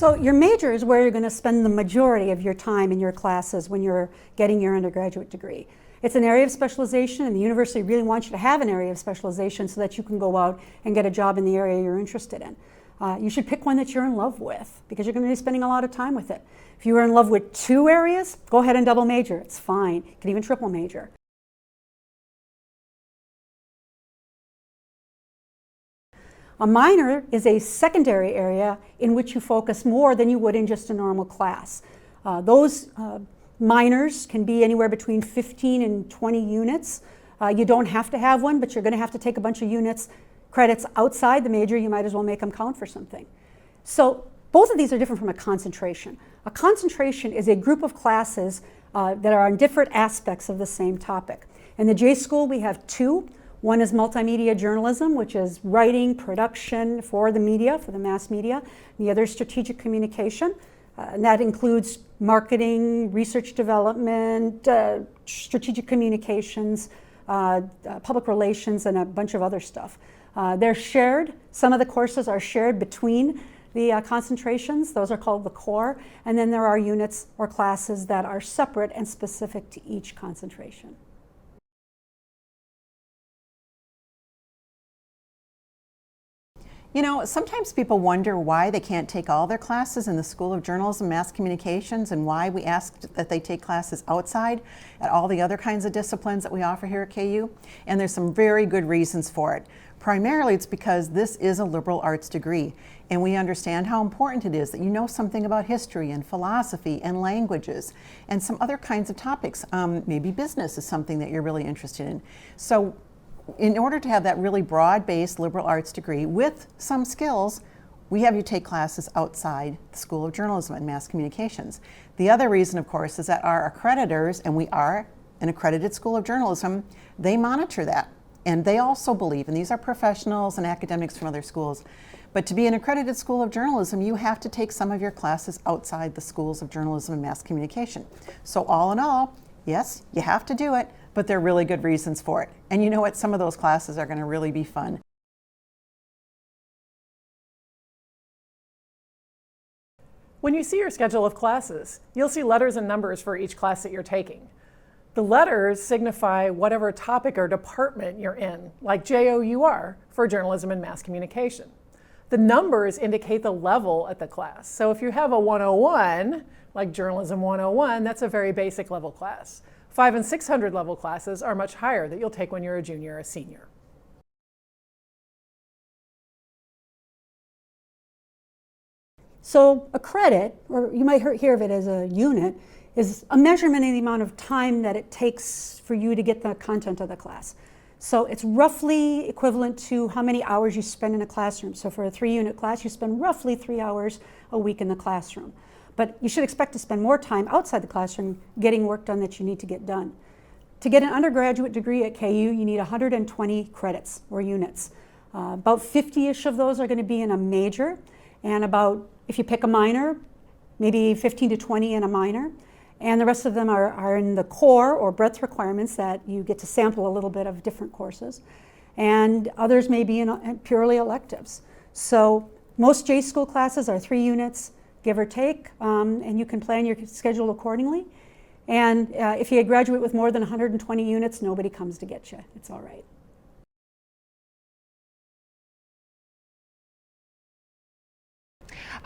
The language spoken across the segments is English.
So your major is where you're going to spend the majority of your time in your classes when you're getting your undergraduate degree. It's an area of specialization, and the university really wants you to have an area of specialization so that you can go out and get a job in the area you're interested in. You should pick one that you're in love with, because you're going to be spending a lot of time with it. If you are in love with 2 areas, go ahead and double major. It's fine. You can even triple major. A minor is a secondary area in which you focus more than you would in just a normal class. Those minors can be anywhere between 15 and 20 units. You don't have to have one, but you're going to have to take a bunch of credits outside the major. You might as well make them count for something. So both of these are different from a concentration. A concentration is a group of classes that are on different aspects of the same topic. In the J School, we have 2. One is multimedia journalism, which is writing, production for the media, for the mass media. The other is strategic communication, and that includes marketing, research development, strategic communications, public relations, and a bunch of other stuff. They're shared. Some of the courses are shared between the concentrations. Those are called the core. And then there are units or classes that are separate and specific to each concentration. You know, sometimes people wonder why they can't take all their classes in the School of Journalism, Mass Communications, and why we ask that they take classes outside at all the other kinds of disciplines that we offer here at KU. And there's some very good reasons for it. Primarily, it's because this is a liberal arts degree, and we understand how important it is that you know something about history and philosophy and languages and some other kinds of topics. Maybe business is something that you're really interested in. So in order to have that really broad-based liberal arts degree with some skills, we have you take classes outside the School of Journalism and Mass Communications. The other reason, of course, is that our accreditors, and we are an accredited School of Journalism, they monitor that. And they also believe, and these are professionals and academics from other schools, but to be an accredited School of Journalism, you have to take some of your classes outside the Schools of Journalism and Mass Communication. So all in all, yes, you have to do it, but there are really good reasons for it. And you know what? Some of those classes are going to really be fun. When you see your schedule of classes, you'll see letters and numbers for each class that you're taking. The letters signify whatever topic or department you're in, like JOUR for Journalism and Mass Communication. The numbers indicate the level at the class. So if you have a 101, like Journalism 101, that's a very basic level class. 500 and 600 level classes are much higher that you'll take when you're a junior or a senior. So a credit, or you might hear of it as a unit, is a measurement of the amount of time that it takes for you to get the content of the class. So it's roughly equivalent to how many hours you spend in a classroom. So for a 3-unit class, you spend roughly 3 hours a week in the classroom. But you should expect to spend more time outside the classroom getting work done that you need to get done. To get an undergraduate degree at KU, you need 120 credits or units. About 50-ish of those are going to be in a major, and about, if you pick a minor, maybe 15 to 20 in a minor. And the rest of them are in the core or breadth requirements that you get to sample a little bit of different courses. And others may be in purely electives. So most J School classes are 3 units, give or take, and you can plan your schedule accordingly. And if you graduate with more than 120 units, nobody comes to get you. It's all right.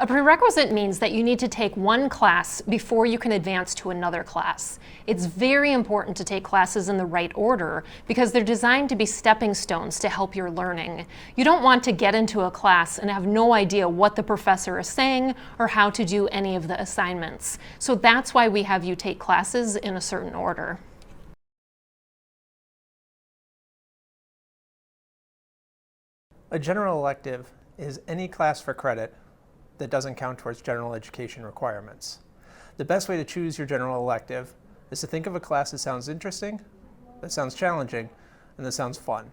A prerequisite means that you need to take one class before you can advance to another class. It's very important to take classes in the right order because they're designed to be stepping stones to help your learning. You don't want to get into a class and have no idea what the professor is saying or how to do any of the assignments. So that's why we have you take classes in a certain order. A general elective is any class for credit that doesn't count towards general education requirements. The best way to choose your general elective is to think of a class that sounds interesting, that sounds challenging, and that sounds fun.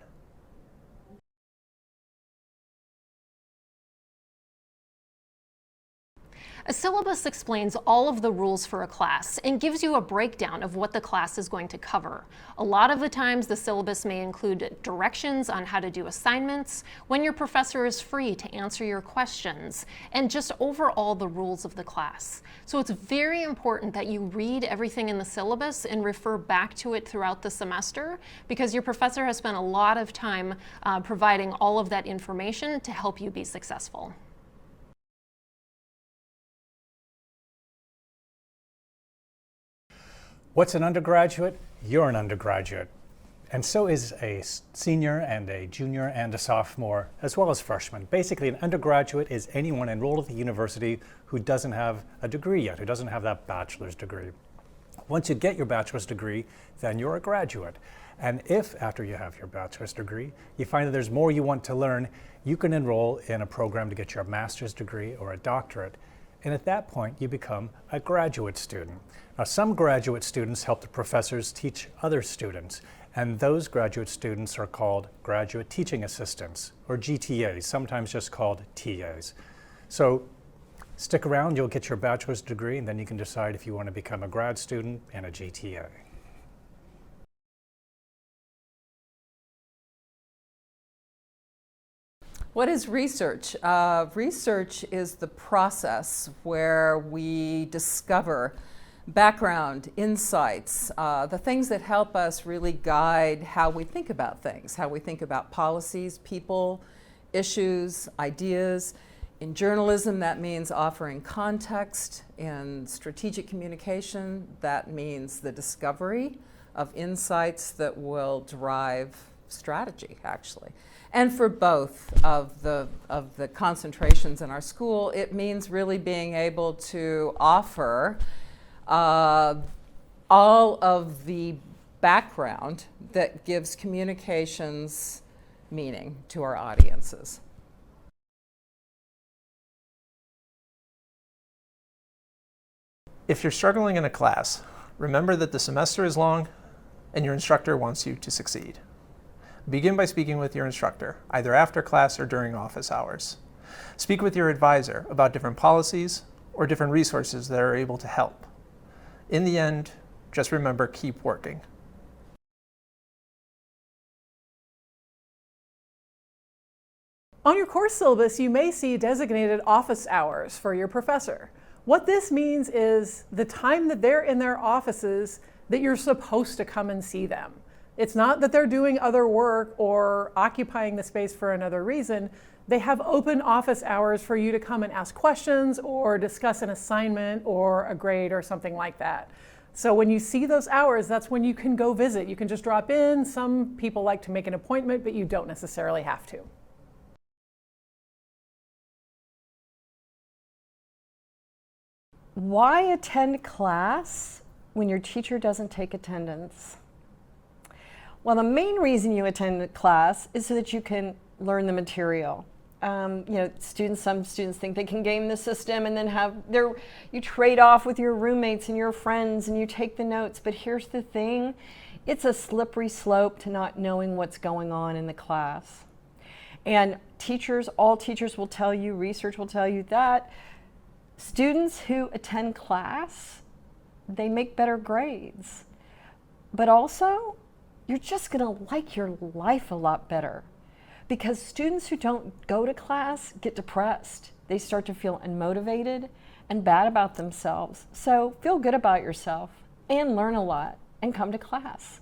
A syllabus explains all of the rules for a class and gives you a breakdown of what the class is going to cover. A lot of the times the syllabus may include directions on how to do assignments, when your professor is free to answer your questions, and just overall the rules of the class. So it's very important that you read everything in the syllabus and refer back to it throughout the semester, because your professor has spent a lot of time providing all of that information to help you be successful. What's an undergraduate? You're an undergraduate. And so is a senior and a junior and a sophomore, as well as freshmen. Basically, an undergraduate is anyone enrolled at the university who doesn't have a degree yet, who doesn't have that bachelor's degree. Once you get your bachelor's degree, then you're a graduate. And if, after you have your bachelor's degree, you find that there's more you want to learn, you can enroll in a program to get your master's degree or a doctorate. And at that point, you become a graduate student. Now, some graduate students help the professors teach other students, and those graduate students are called graduate teaching assistants, or GTAs, sometimes just called TAs. So stick around, you'll get your bachelor's degree, and then you can decide if you want to become a grad student and a GTA. What is research? Research is the process where we discover background, insights, the things that help us really guide how we think about things, how we think about policies, people, issues, ideas. In journalism, that means offering context. In strategic communication, that means the discovery of insights that will drive strategy, actually. And for both of the concentrations in our school, it means really being able to offer all of the background that gives communications meaning to our audiences. If you're struggling in a class, remember that the semester is long and your instructor wants you to succeed. Begin by speaking with your instructor, either after class or during office hours. Speak with your advisor about different policies or different resources that are able to help. In the end, just remember, keep working. On your course syllabus, you may see designated office hours for your professor. What this means is the time that they're in their offices that you're supposed to come and see them. It's not that they're doing other work or occupying the space for another reason. They have open office hours for you to come and ask questions or discuss an assignment or a grade or something like that. So when you see those hours, that's when you can go visit. You can just drop in. Some people like to make an appointment, but you don't necessarily have to. Why attend class when your teacher doesn't take attendance? Well, the main reason you attend class is so that you can learn the material. Some students think they can game the system and then you trade off with your roommates and your friends and you take the notes. But here's the thing, it's a slippery slope to not knowing what's going on in the class. And all teachers will tell you, research will tell you that students who attend class, they make better grades. But also, you're just going to like your life a lot better, because students who don't go to class get depressed. They start to feel unmotivated and bad about themselves. So feel good about yourself and learn a lot and come to class.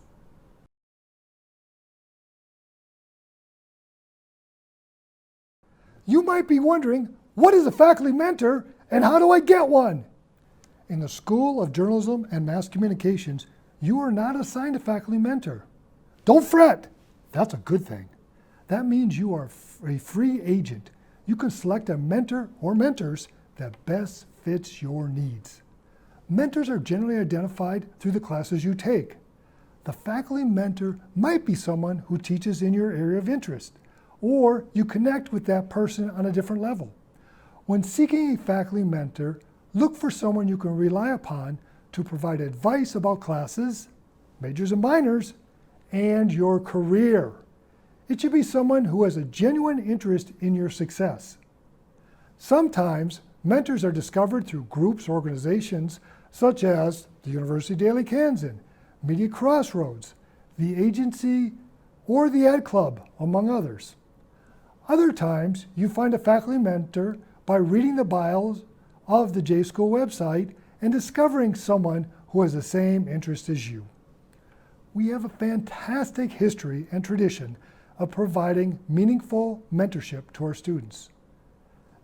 You might be wondering, what is a faculty mentor and how do I get one? In the School of Journalism and Mass Communications, you are not assigned a faculty mentor. Don't fret, that's a good thing. That means you are a free agent. You can select a mentor or mentors that best fits your needs. Mentors are generally identified through the classes you take. The faculty mentor might be someone who teaches in your area of interest, or you connect with that person on a different level. When seeking a faculty mentor, look for someone you can rely upon to provide advice about classes, majors and minors, and your career. It should be someone who has a genuine interest in your success. Sometimes Mentors are discovered through groups or organizations such as the University Daily Kansan, Media Crossroads, the agency, or the Ed Club, among others. Other times, you find a faculty mentor by reading the bios of the J-School website and discovering someone who has the same interest as you. We have a fantastic history and tradition of providing meaningful mentorship to our students.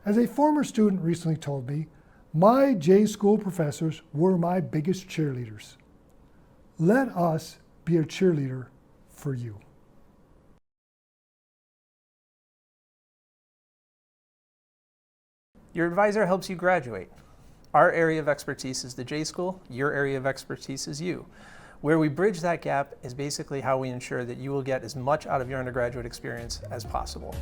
As a former student recently told me, my J-School professors were my biggest cheerleaders. Let us be a cheerleader for you. Your advisor helps you graduate. Our area of expertise is the J-School, your area of expertise is you. Where we bridge that gap is basically how we ensure that you will get as much out of your undergraduate experience as possible.